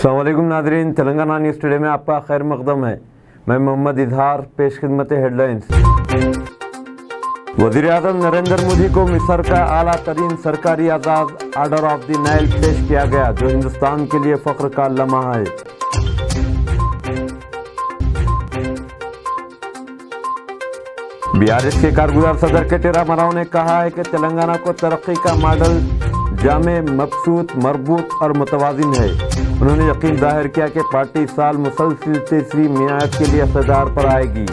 अस्सलाम वालेकुम नाज़रीन, तेलंगाना न्यूज़ टुडे में आपका खैर मकदम है। मैं मोहम्मद इजहार, पेश खिदमत हेडलाइंस। वज़ीर-ए-आज़म नरेंद्र मोदी को मिस्र का आला तरीन सरकारी एजाज़ ऑर्डर ऑफ द नाइल पेश किया गया, जो हिंदुस्तान के लिए फ़ख्र का लम्हा है। बीआरएस के कारगुजार सदर के रामाराव ने कहा है कि तेलंगाना को तरक्की का मॉडल जामे, मबसूत, मरबूत और मुतवाज़िन है। उन्होंने यकीन जाहिर किया कि पार्टी इस साल मुसलसल तीसरी मियाद के लिए इक़्तिदार पर आएगी।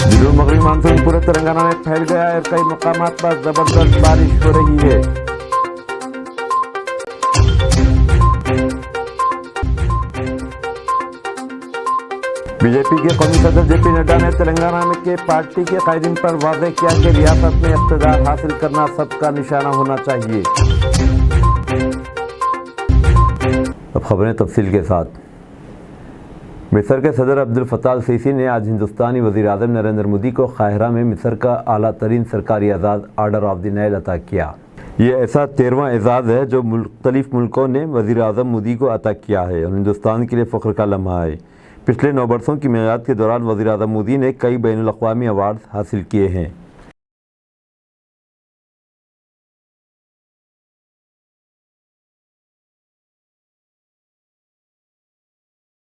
जनूब मगरबी मानसून पूरे तेलंगाना में फैल गया है और कई मकामात पर जबरदस्त बारिश हो रही है। बीजेपी के कौमी सदर जेपी नड्डा ने तेलंगाना में के पार्टी के कायदीन पर वाज़ेह किया कि रियासत में इक़्तिदार हासिल करना सबका निशाना होना चाहिए। अब खबरें तफसील के साथ। मिस्र के सदर अब्दुल फत्ताह अल-सीसी ने आज हिंदुस्तानी वज़ीर-ए-आज़म नरेंद्र मोदी को काहिरा में मिस्र का आला तरीन सरकारी एजाज़ ऑर्डर ऑफ द नाइल अता किया। ये ऐसा 13वां एजाज़ है जो मुख्तलिफ मुल्कों ने वज़ीर-ए-आज़म मोदी को अता किया है और हिंदुस्तान के लिए फ़ख्र का लम्हा है। पिछले 9 बरसों की मियाद के दौरान वज़ीर-ए-आज़म मोदी ने कई बैनुल अक़वामी अवार्ड हासिल किए हैं।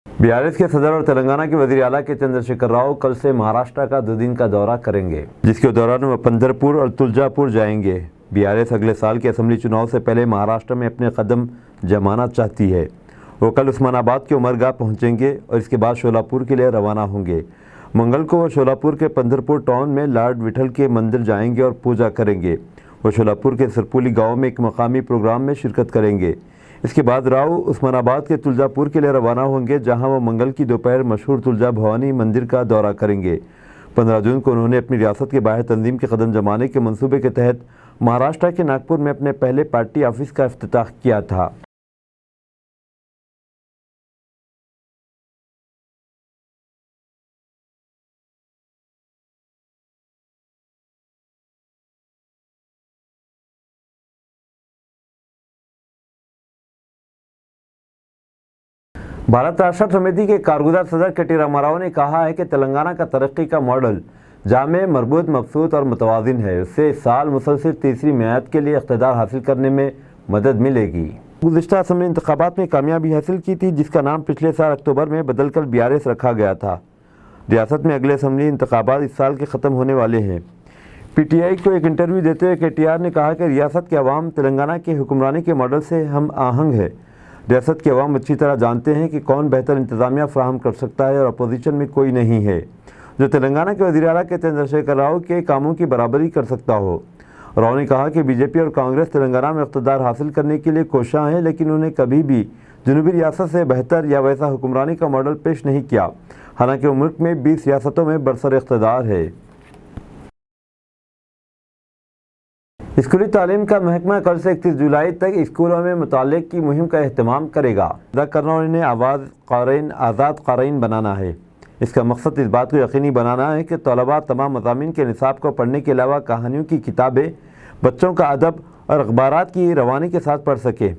बीआरएस के सदर और तेलंगाना के वज़ीर आला के चंद्रशेखर राव कल से महाराष्ट्र का 2 दिन का दौरा करेंगे, जिसके दौरान वह पंढरपुर और तुलजापुर जाएंगे। बीआरएस अगले साल के असेंबली चुनाव से पहले महाराष्ट्र में अपने कदम जमाना चाहती है। वो कल उस्मानाबाद के उमरगाह पहुंचेंगे और इसके बाद शोलापुर के लिए रवाना होंगे। मंगल को वो शोलापुर के पंढरपुर टाउन में लॉर्ड विठल के मंदिर जाएंगे और पूजा करेंगे। वो शोलापुर के सरपुली गांव में एक मकामी प्रोग्राम में शिरकत करेंगे। इसके बाद राव उस्मानाबाद के तुलजापुर के लिए रवाना होंगे, जहां वो मंगल की दोपहर मशहूर तुलजा भवानी मंदिर का दौरा करेंगे। 15 जून को उन्होंने अपनी रियासत के बाहर तंजीम के कदम जमाने के मंसूबे के तहत महाराष्ट्र के नागपुर में अपने पहले पार्टी ऑफिस का इफ्तिताह किया था। भारत राष्ट्र समिति के कारगुजार सदर के रामाराव ने कहा है कि तेलंगाना का तरक्की का मॉडल जामे, मरबूत, मबसूत और मुतवाज़िन है। उससे इस साल मुसलसल तीसरी मियाद के लिए इक़्तिदार हासिल करने में मदद मिलेगी। गुज़िश्ता असम्बली इंतख़ाबात में कामयाबी हासिल की थी, जिसका नाम पिछले साल अक्टूबर में बदलकर बीआरएस रखा गया था। रियासत में अगले असम्बली इंतख़ाबात इस साल के ख़त्म होने वाले हैं। पीटीआई को एक इंटरव्यू देते हुए केटीआर ने कहा कि रियासत के अवाम तेलंगाना के हुक्मरानी के मॉडल से हम आहंग है। रियासत के अवाम अच्छी तरह जानते हैं कि कौन बेहतर इंतज़ामिया फ़राहम कर सकता है और अपोजिशन में कोई नहीं है जो तेलंगाना के वज़ीर आला के चंद्रशेखर राव के कामों की बराबरी कर सकता हो। राव ने कहा कि बीजेपी और कांग्रेस तेलंगाना में इक़्तिदार हासिल करने के लिए कोशां हैं, लेकिन उन्हें कभी भी जनूबी रियासत से बेहतर या वैसा हुक्मरानी का मॉडल पेश नहीं किया। हालांकि वो मुल्क में 20 रियासतों में बरसर इक़्तिदार है। स्कूली तालीम का महकमा कल से 31 जुलाई तक स्कूलों में मुतालिक की मुहिम का अहतमाम करेगा। अदा करना और इन्हें आज़ाद क़ारीन बनाना है। इसका मकसद इस बात को यकीनी बनाना है कि तलबा तमाम मज़ामीन के निसाब को पढ़ने के अलावा कहानियों की किताबें, बच्चों का अदब और अखबारात की रवानी के साथ पढ़ सके।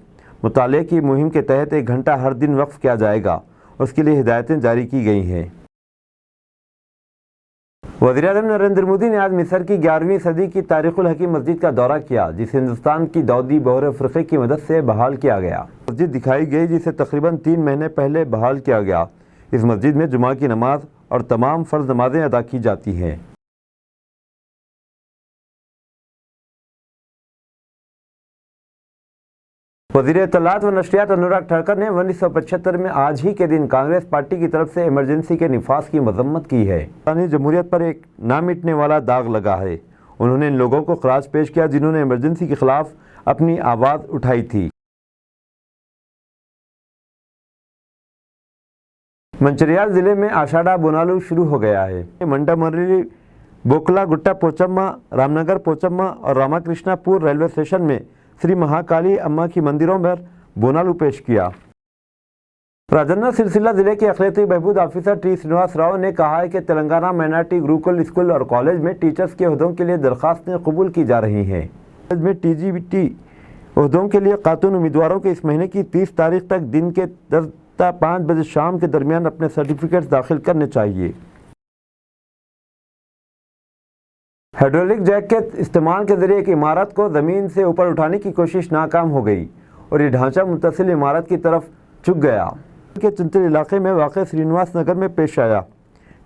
मुताले की मुहिम के तहत 1 घंटा हर दिन वक्फ किया जाएगा। उसके लिए हिदायतें जारी की गई हैं। वज़ीर-ए-आज़म नरेंद्र मोदी ने आज मिस्र की 11वीं सदी की तारीख़ुल हकीम मस्जिद का दौरा किया, जिसे हिंदुस्तान की दाऊदी बहर फ़िक़े की मदद से बहाल किया गया। मस्जिद दिखाई गई जिसे तकरीबन 3 महीने पहले बहाल किया गया। इस मस्जिद में जुमा की नमाज और तमाम फ़र्ज़ नमाज़ें अदा की जाती हैं। वज़ीर इत्तलात व नशरियात अनुराग ठाकर ने 1975 में आज ही के दिन कांग्रेस पार्टी की तरफ से इमरजेंसी के निफाज की मजम्मत की है। पाकिस्तानी जमहूरियत पर एक ना मिटने वाला दाग लगा है। उन्होंने इन लोगों को खराज पेश किया जिन्होंने इमरजेंसी के खिलाफ अपनी आवाज़ उठाई थी। मंचिरियाल ज़िले में आषाढ़ा बोनालू शुरू हो गया है। मंडामर्री, बोकला गुट्टा पोचम्मा, रामनगर पोचम्मा और रामाकृष्णापुर रेलवे स्टेशन में श्री महाकाली अम्मा की मंदिरों पर बोनालू पेश किया। राजन्ना सिलसिला जिले के अखिलती बहबूद ऑफिसर टी श्रीनिवास राव ने कहा है कि तेलंगाना माइनॉरिटी गुरुकुल स्कूल और कॉलेज में टीचर्स के ओहदों के लिए दरखास्तें कबूल की जा रही हैं। कॉलेज में टीजीटी عہدوں کے لیے خاتون امیدواروں کے اس مہینے کی 30 تاریخ تک دن کے 10 تا 5 بجے شام کے درمیان اپنے سرٹیفکیٹس داخل کرنے چاہیے۔ ہائیڈرولک جیک کے استعمال کے ذریعے ایک عمارت کو زمین سے اوپر اٹھانے کی کوشش ناکام ہو گئی اور یہ ڈھانچہ متصل عمارت کی طرف جھک گیا کے چنتل علاقے میں واقع سرینواس نگر میں پیش آیا۔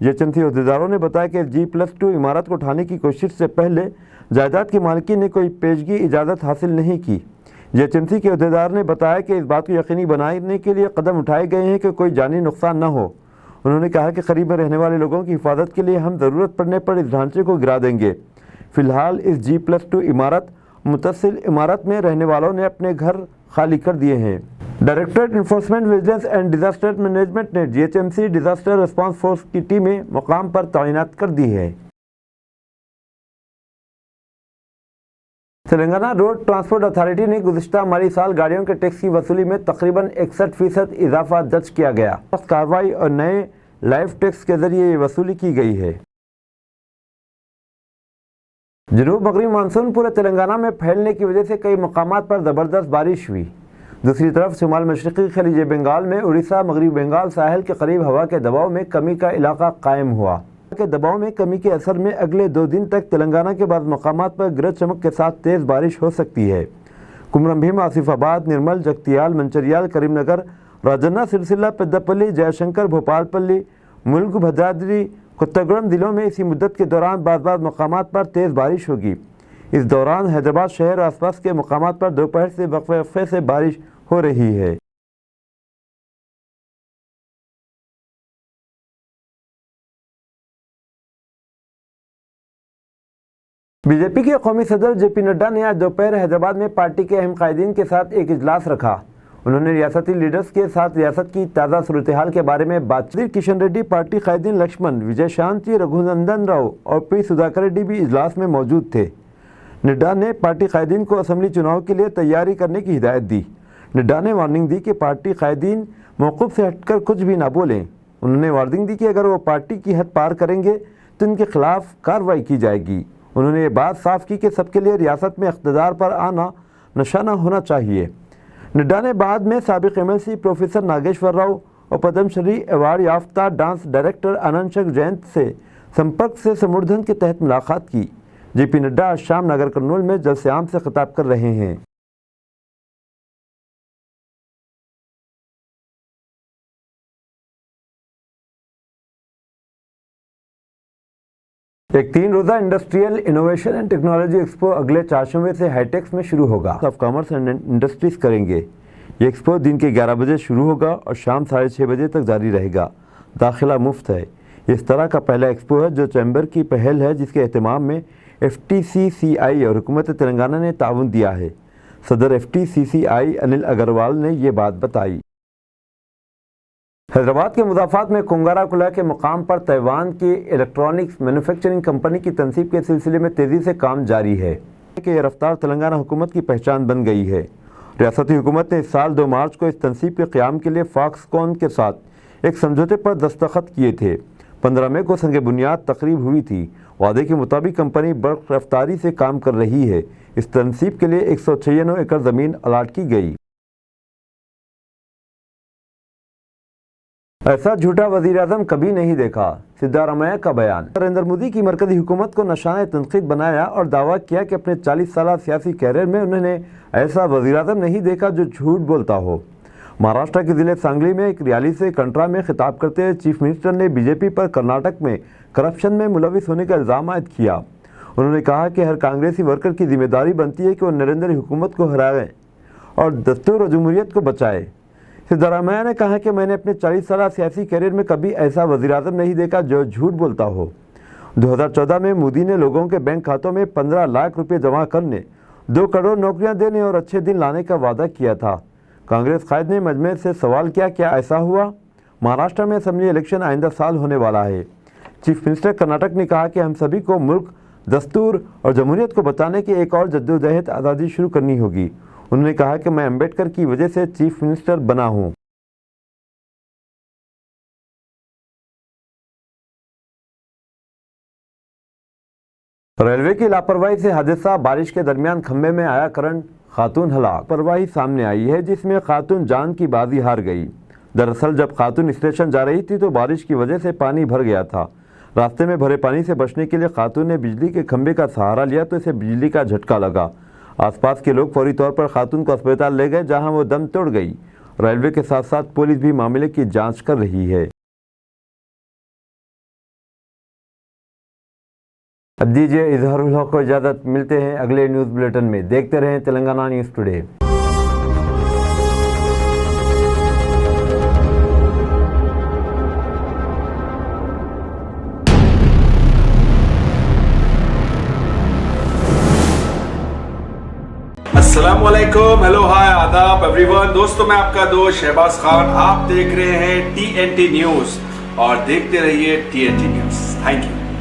یہ چنتی عہدیداروں نے بتایا کہ G+2 عمارت کو اٹھانے کی کوشش سے پہلے جائیداد کی مالکین نے کوئی پیشگی اجازت حاصل نہیں کی۔ یہ چنتی کے عہدیدار نے بتایا کہ اس بات کو یقینی بنانے کے لیے قدم اٹھائے گئے ہیں کہ کوئی جانی نقصان نہ ہو۔ انہوں نے کہا کہ قریب میں رہنے والے لوگوں کی حفاظت کے لیے ہم ضرورت پڑنے پر اس ڈھانچے کو گرا دیں گے۔ فی الحال اس G+2 عمارت متصل عمارت میں رہنے والوں نے اپنے گھر خالی کر دیے ہیں۔ Directorate enforcement vigilance and disaster management نے GHMC ڈیزاسٹر ریسپانس فورس کی ٹیمیں مقام پر تعینات کر دی ہے۔ تلنگانہ روڈ ٹرانسپورٹ اتھارٹی نے گزشتہ مالی سال گاڑیوں کے ٹیکس کی وصولی میں تقریباً 61% اضافہ درج کیا گیا۔ سخت کارروائی اور نئے لائف ٹیکس کے ذریعے یہ وصولی کی گئی ہے۔ جنوب مغربی مانسون پورے تلنگانہ میں پھیلنے کی وجہ سے کئی مقامات پر زبردست بارش ہوئی۔ دوسری طرف شمال مشرقی خلیج بنگال میں اڑیسہ مغربی بنگال ساحل کے قریب ہوا کے دباؤ میں کمی کا علاقہ قائم ہوا۔ کے دباؤ میں کمی کے اثر میں اگلے 2 دن تک تلنگانہ کے بعض مقامات پر گرج چمک کے ساتھ تیز بارش ہو سکتی ہے۔ کمرم بھیم، آصف آباد، نرمل، جگتیال، منچریال، کریم نگر، راجنہ، سرسلہ، پیداپلی، جے شنکر، بھوپال پلی، ملک، بھدرادری، کتگڑم ضلعوں میں اسی مدت کے دوران بعض مقامات پر تیز بارش ہوگی۔ اس دوران حیدرآباد شہر اور آس پاس کے مقامات پر دوپہر سے وقفے سے بارش ہو رہی ہے۔ بی جے پی کے قومی صدر JP نڈا نے آج دوپہر حیدرآباد میں پارٹی کے اہم قائدین کے ساتھ ایک اجلاس رکھا۔ انہوں نے ریاستی لیڈرز کے ساتھ ریاست کی تازہ صورتحال کے بارے میں بات چیت کی۔ کشن ریڈی، پارٹی قائدین لکشمن، وجے شانتی، رگھونندن راؤ اور پی سودھاکر ریڈی بھی اجلاس میں موجود تھے۔ نڈا نے پارٹی قائدین کو اسمبلی چناؤ کے لیے تیاری کرنے کی ہدایت دی۔ نڈا نے وارننگ دی کہ پارٹی قائدین موقف سے ہٹ کر کچھ بھی نہ بولیں۔ انہوں نے وارننگ دی کہ اگر وہ پارٹی کی حد پار کریں گے تو ان کے خلاف کارروائی کی جائے گی۔ انہوں نے یہ بات صاف کی کہ سب کے لیے ریاست میں اقتدار پر آنا نشانہ ہونا چاہیے۔ نڈا نے بعد میں سابق MLC پروفیسر ناگیشور راؤ اور پدم شری ایوارڈ یافتہ ڈانس ڈائریکٹر اننشک جینت سے سمپرک سے سمردھن کے تحت ملاقات کی۔ JP نڈا آج شام نگر کرنول میں جلسہ عام سے خطاب کر رہے ہیں۔ ایک 3 روزہ industrial innovation and technology expo اگلے چہارشنبے سے ہائی ٹیکس میں شروع ہوگا۔ آف کامرس اینڈ انڈسٹریز کریں گے۔ یہ ایکسپو دن کے 11 بجے شروع ہوگا اور شام 6:30 بجے تک جاری رہے گا۔ داخلہ مفت ہے۔ یہ اس طرح کا پہلا ایکسپو ہے جو چیمبر کی پہل ہے، جس کے اہتمام میں FTCCI اور حکومت تلنگانہ نے تعاون دیا ہے۔ صدر FTCCI انل اگروال نے یہ بات بتائی۔ حیدرآباد کے مضافات میں کنگارا کلا کے مقام پر تائیوان کی الیکٹرانکس مینوفیکچرنگ کمپنی کی تنصیب کے سلسلے میں تیزی سے کام جاری ہے کہ یہ رفتار تلنگانہ حکومت کی پہچان بن گئی ہے۔ ریاستی حکومت نے اس سال 2 مارچ کو اس تنصیب کے قیام کے لیے فاکس کون کے ساتھ ایک سمجھوتے پر دستخط کیے تھے۔ 15 مئی کو سنگ بنیاد تقریب ہوئی تھی۔ وعدے کے مطابق کمپنی برق رفتاری سے کام کر رہی ہے۔ اس تنصیب کے لیے 196 ایکڑ زمین الاٹ کی گئی۔ ایسا جھوٹا وزیراعظم کبھی نہیں دیکھا، سدھارمیہ کا بیان۔ نریندر مودی کی مرکزی حکومت کو نشانہ تنقید بنایا اور دعویٰ کیا کہ اپنے 40 سالہ سیاسی کیریئر میں انہوں نے ایسا وزیراعظم نہیں دیکھا جو جھوٹ بولتا ہو۔ مہاراشٹر کے ضلع سانگلی میں ایک ریلی سے کنٹرا میں خطاب کرتے ہوئے چیف منسٹر نے BJP پر کرناٹک میں کرپشن میں ملوث ہونے کا الزام عائد کیا۔ انہوں نے کہا کہ ہر کانگریسی ورکر کی ذمہ داری بنتی ہے کہ وہ نریندر حکومت کو ہرائے اور دستور اور جمہوریت کو بچائے۔ سدھارمیہ نے کہا کہ میں نے اپنے 40 سالہ سیاسی کیریئر میں کبھی ایسا وزیراعظم نہیں دیکھا جو جھوٹ بولتا ہو۔ 2014 میں مودی نے لوگوں کے بینک کھاتوں میں 15 لاکھ روپے جمع کرنے، 2 کروڑ نوکریاں دینے اور اچھے دن لانے کا وعدہ کیا تھا۔ کانگریس قائد نے مجمع سے سوال کیا، کیا ایسا ہوا؟ مہاراشٹر میں اسمبلی الیکشن آئندہ سال ہونے والا ہے۔ چیف منسٹر کرناٹک نے کہا کہ ہم سبھی کو ملک، دستور اور جمہوریت کو بچانے کی ایک اور جدوجہد آزادی شروع کرنی ہوگی۔ انہوں نے کہا کہ میں امبیڈکر کی وجہ سے چیف منسٹر بنا ہوں۔ ریلوے کی لاپرواہی سے حادثہ، بارش کے درمیان کھمبے میں آیا کرنٹ، खातून हलाक परवाही सामने आई है, जिसमें खातून जान की बाजी हार गई। दरअसल जब खातून स्टेशन जा रही थी तो बारिश की वजह से पानी भर गया था। रास्ते में भरे पानी से बचने के लिए खातून ने बिजली के खंभे का सहारा लिया तो इसे बिजली का झटका लगा। आसपास के लोग फौरी तौर पर खातून को अस्पताल ले गए, जहां वो दम तोड़ गई। रेलवे के साथ साथ पुलिस भी मामले की जांच कर रही है। अब दीजिए इजहारुल हक को इजाज़त, मिलते हैं अगले न्यूज़ बुलेटिन में। देखते रहें तेलंगाना न्यूज़ टुडे। अस्सलामुअलैकुम, हेलो, हाय, आदाब एवरीवन। दोस्तों, मैं आपका दोस्त शहबाज खान, आप देख रहे हैं TNT न्यूज़ और देखते रहिए TNT न्यूज़। Thank you.